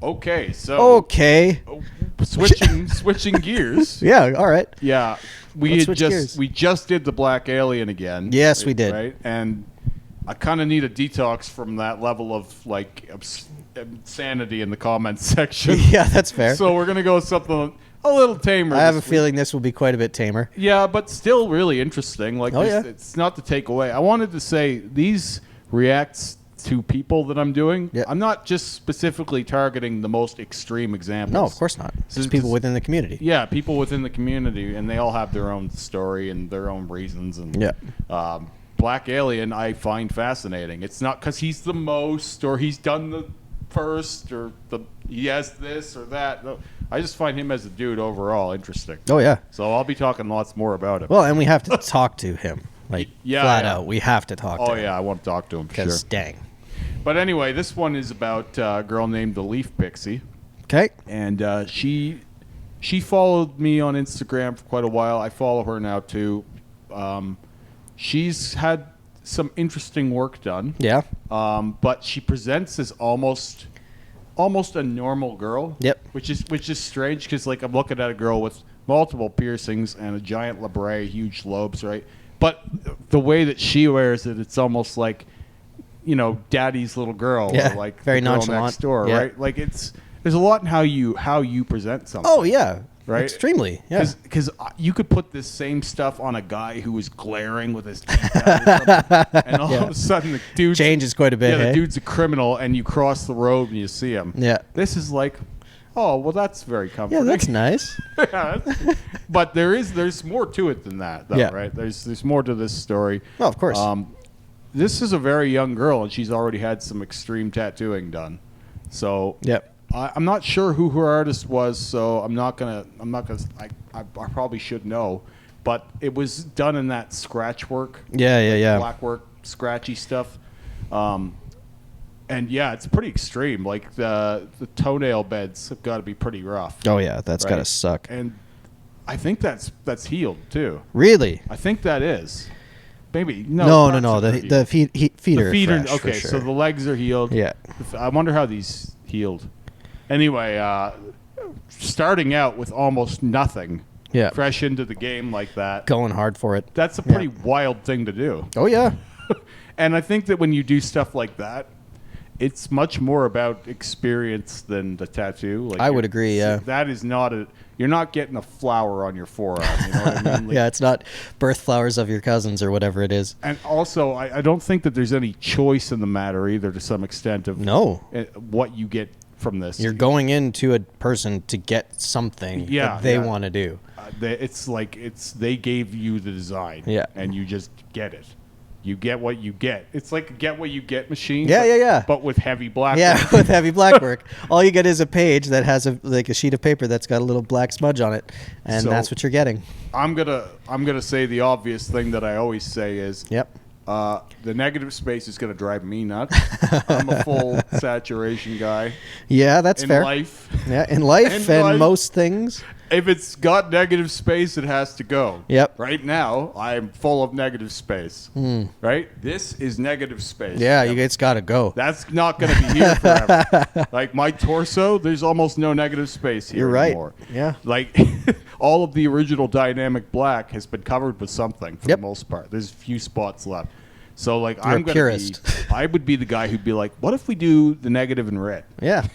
Okay, so Okay. switching gears. Yeah. All right. Yeah, Let's switch gears. we just did the Black Alien again. Yes, we did. Right, and I kind of need a detox from that level of like insanity in the comments section. Yeah, that's fair. So we're gonna go with something a little tamer. I have a this week. feeling this will be quite a bit tamer. Yeah, but still really interesting. Like, it's not to take away. I wanted to say these reacts to people that I'm doing. Yeah. I'm not just specifically targeting the most extreme examples. No, of course not. Just people within the community. Yeah, people within the community, and they all have their own story and their own reasons. And Yeah. Black Alien, I find fascinating. It's not because he's the most, or he's done the first, or he has this or that. No, I just find him as a dude overall interesting. Oh, yeah. So I'll be talking lots more about it. Well, and we have to talk to him. Like, flat out. We have to talk to him. Oh, yeah, I want to talk to him, for sure. Because, dang. But anyway, this one is about a girl named the Leaf Pixie. Okay. And she followed me on Instagram for quite a while. I follow her now, too. She's had some interesting work done. Yeah. But she presents as almost a normal girl. Yep. Which is strange because, like, I'm looking at a girl with multiple piercings and a giant labret, huge lobes, right? But the way that she wears it, it's almost like, you know, daddy's little girl, yeah, or like very the girl nonchalant next door, yeah. right? Like there's a lot in how you present something. Oh yeah, right. Extremely, yeah. Because you could put this same stuff on a guy who is glaring with his teeth out or something, and all of a sudden the dude changes quite a bit. Yeah, hey? the dude's a criminal, and you cross the road and you see him. Yeah, this is like, oh well, that's very comforting. Yeah, that's nice. But there's more to it than that, though, yeah. right? There's more to this story. Oh, of course. This is a very young girl, and she's already had some extreme tattooing done. So yep. I'm not sure who her artist was, so I'm not gonna. I probably should know, but it was done in that scratch work. Yeah. Black work, scratchy stuff. And yeah, it's pretty extreme. Like the toenail beds have got to be pretty rough. Oh yeah, that's right? gotta suck. And I think that's healed too. Really? I think that is. Maybe no. The feet are fresh, okay, for sure. so the legs are healed. Yeah. I wonder how these healed. Anyway, starting out with almost nothing. Yeah. Fresh into the game like that. Going hard for it. That's a pretty wild thing to do. Oh yeah. And I think that when you do stuff like that, it's much more about experience than the tattoo. Like I would agree, yeah. That is not you're not getting a flower on your forearm, you know what I mean? Like, yeah, it's not birth flowers of your cousins or whatever it is. And also, I don't think that there's any choice in the matter either to some extent of what you get from this. You're going into a person to get something that they want to do. It's like they gave you the design, and you just get it. You get what you get. It's like a get what you get machine. Yeah. But with heavy black work. Yeah, with heavy black work. All you get is a page that has a sheet of paper that's got a little black smudge on it, and that's what you're getting. I'm gonna say the obvious thing that I always say is the negative space is gonna drive me nuts. I'm a full saturation guy. Yeah, that's fair. In life. Yeah, in life and most things. If it's got negative space, it has to go. Yep. Right now, I'm full of negative space. Right? This is negative space. Yeah, it's got to go. That's not going to be here forever. Like my torso, there's almost no negative space here anymore. Yeah. Like all of the original dynamic black has been covered with something for the most part. There's a few spots left. So like I would be the guy who'd be like, what if we do the negative in red? Yeah.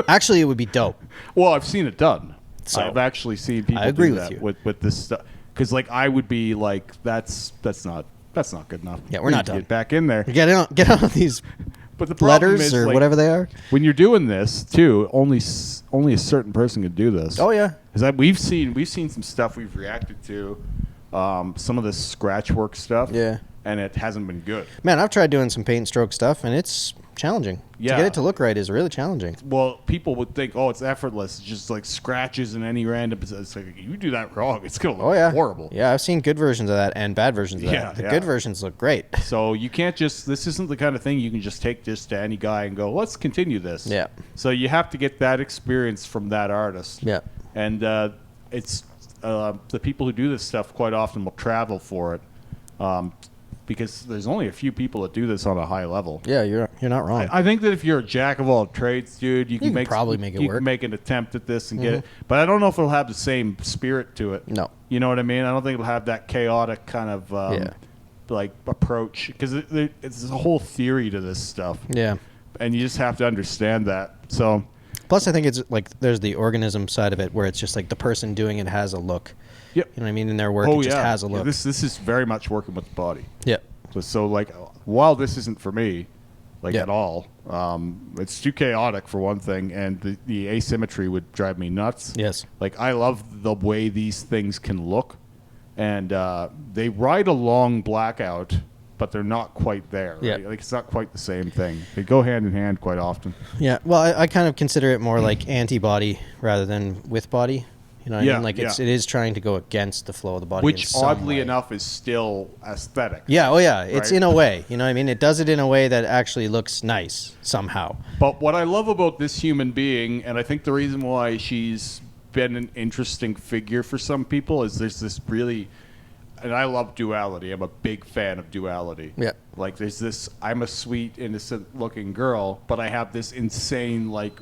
Actually, it would be dope. Well, I've seen it done. So, I've actually seen people do that with this stuff. Because like I would be like, that's not good enough. Yeah, we're not done. Get back in there. Get on these but the letters is, or like, whatever they are. When you're doing this too, only a certain person can do this. Oh yeah. Because we've seen some stuff we've reacted to, some of this scratch work stuff. Yeah. And it hasn't been good. Man, I've tried doing some paint and stroke stuff, and it's challenging. Yeah. To get it to look right is really challenging. Well, people would think, oh, it's effortless. It's just like scratches in any random. It's like, you do that wrong, it's going to look horrible. Yeah, I've seen good versions of that and bad versions of that. The good versions look great. So you can't this isn't the kind of thing you can just take this to any guy and go, let's continue this. Yeah. So you have to get that experience from that artist. Yeah. And it's the people who do this stuff quite often will travel for it. because there's only a few people that do this on a high level. Yeah, you're not wrong. I think that if you're a jack of all trades, dude, you can probably make it you work. can make an attempt at this and get it. But I don't know if it'll have the same spirit to it. No. You know what I mean? I don't think it'll have that chaotic kind of like approach, because it's a whole theory to this stuff. Yeah. And you just have to understand that. So, plus I think it's like there's the organism side of it where it's just like the person doing it has a look. yep. You know what I mean? In their work, it just has a look. Yeah, this is very much working with the body. Yeah. So like, while this isn't for me, like Yeah. at all, it's too chaotic for one thing, and the asymmetry would drive me nuts. Yes. Like, I love the way these things can look, and they ride a long blackout, but they're not quite there. Yeah. Right? Like, it's not quite the same thing. They go hand in hand quite often. Yeah. Well, I kind of consider it more like antibody rather than with body. You know what I mean? Like it is trying to go against the flow of the body. Which, oddly enough, is still aesthetic. Yeah, oh yeah. It's right? in a way. You know what I mean? It does it in a way that actually looks nice somehow. But what I love about this human being, and I think the reason why she's been an interesting figure for some people, is there's this really, and I love duality. I'm a big fan of duality. Yeah. Like, there's this, I'm a sweet, innocent looking girl, but I have this insane, like,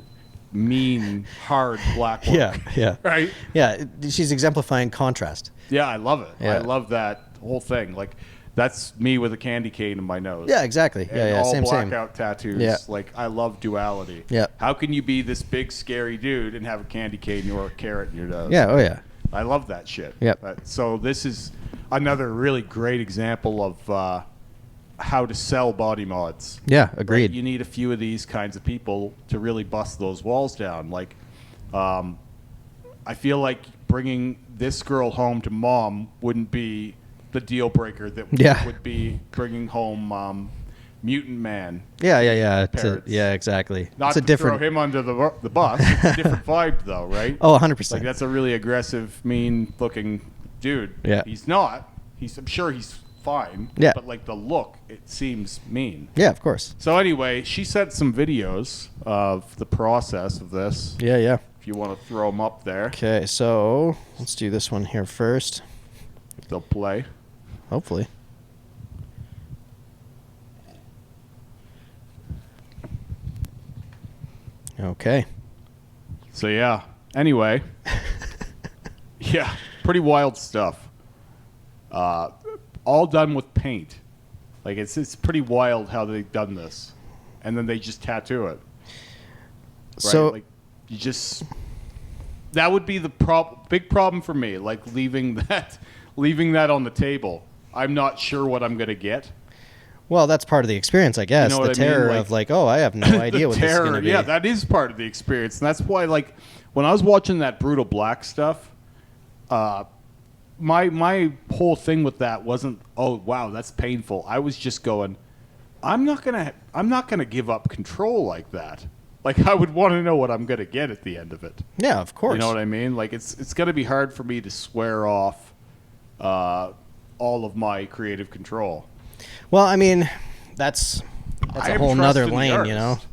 mean, hard black work. Yeah, yeah. Right? Yeah, she's exemplifying contrast. Yeah, I love it. Yeah. I love that whole thing. Like, that's me with a candy cane in my nose. Yeah, exactly. And Yeah, all same. blackout tattoos. Yeah. Like, I love duality. Yeah. How can you be this big, scary dude and have a candy cane or a carrot in your nose? Yeah, oh yeah. I love that shit. Yep. So this is another really great example of how to sell body mods. Yeah, agreed. Right? You need a few of these kinds of people to really bust those walls down. Like, I feel like bringing this girl home to mom wouldn't be the deal breaker that would be bringing home Mutant Man. Yeah. Parrots. Yeah, exactly. Not it's a to different. throw him under the bus. It's a different vibe, though, right? Oh, 100%. Like, that's a really aggressive, mean-looking dude. Yeah. He's not. I'm sure he's fine. Yeah. But, like, the look, it seems mean. Yeah, of course. So anyway, she sent some videos of the process of this. Yeah. If you want to throw them up there, Okay, so let's do this one here first. they'll play. Hopefully. Okay. So yeah. Anyway, yeah, pretty wild stuff. All done with paint. Like, it's pretty wild how they've done this, and then they just tattoo it. Right? So like, you just, that would be the big problem for me. Like, leaving that on the table. I'm not sure what I'm gonna get. well, that's part of the experience, I guess. You know The what I mean? terror Like, of like, oh, I have no idea what this is going to be. Yeah, that is part of the experience, and that's why, like, when I was watching that Brutal Black stuff, my whole thing with that wasn't, oh wow, that's painful. I was just going, I'm not gonna give up control like that. Like, I would want to know what I'm gonna get at the end of it. Yeah, of course. You know what I mean? Like, it's gonna be hard for me to swear off all of my creative control. Well, I mean, that's I a have whole trust nother in the lane, you know? artist,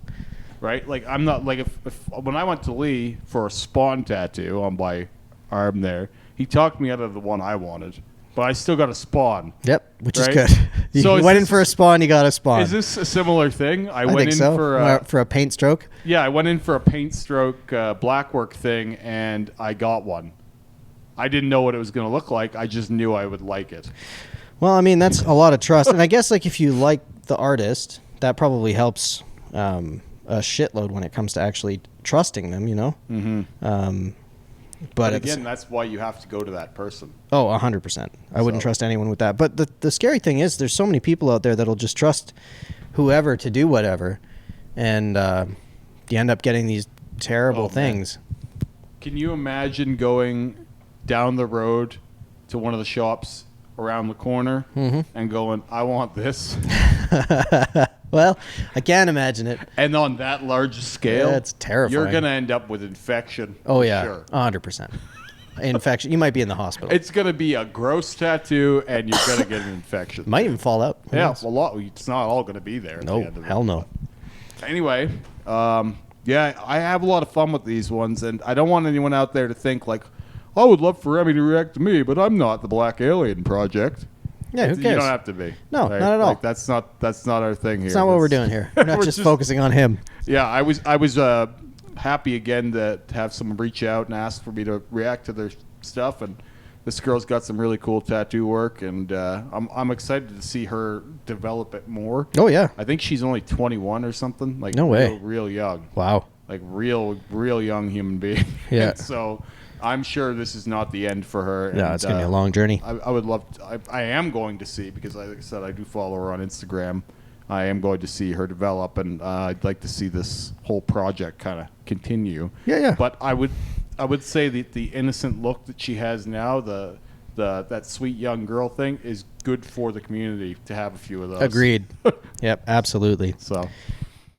right? Like, I'm not, like, if when I went to Lee for a Spawn tattoo on my arm there, he talked me out of the one I wanted, but I still got a Spawn. Yep, which Right? is good. You So went in for a spawn, you got a spawn. Is this a similar thing? I I went think in so. for A paint stroke. yeah, I went in for a paint stroke black work thing, and I got one. I didn't know what it was going to look like. I just knew I would like it. Well, I mean, that's a lot of trust. And I guess, like, if you like the artist, that probably helps a shitload when it comes to actually trusting them, you know? Mm-hmm. But again, that's why you have to go to that person. Oh, 100%. I wouldn't trust anyone with that. But the scary thing is there's so many people out there that'll just trust whoever to do whatever. And you end up getting these terrible things. Can you imagine going down the road to one of the shops around the corner and going, I want this? Well, I can't imagine it. And on that large scale, That's terrifying. You're going to end up with infection. Oh, for yeah. Sure. 100%. Infection. You might be in the hospital. It's going to be a gross tattoo, and you're going to get an infection. Might even fall out. Who Yeah, knows? a lot. It's not all going to be there. At the No, end of hell it. no. Anyway, yeah, I have a lot of fun with these ones, and I don't want anyone out there to think like, I would love for Remy to react to me, but I'm not the Black Alien Project. Yeah, who You cares? don't have to be. No, not at all. Like, that's not our thing here. That's not what we're doing here. We're not We're just just- focusing on him. Yeah, I was happy again to have someone reach out and ask for me to react to their stuff, and this girl's got some really cool tattoo work, and I'm excited to see her develop it more. Oh, yeah. I think she's only 21 or something. Like, No way. real young. Wow. Like real young human being. Yeah. And so I'm sure this is not the end for her. Yeah, and, it's going to be a long journey. I would love to, I am going to see, because like I said, I do follow her on Instagram. I am going to see her develop, and I'd like to see this whole project kind of continue. Yeah. But I would say that the innocent look that she has now, that sweet young girl thing, is good for the community to have a few of those. Agreed. Yep, absolutely. So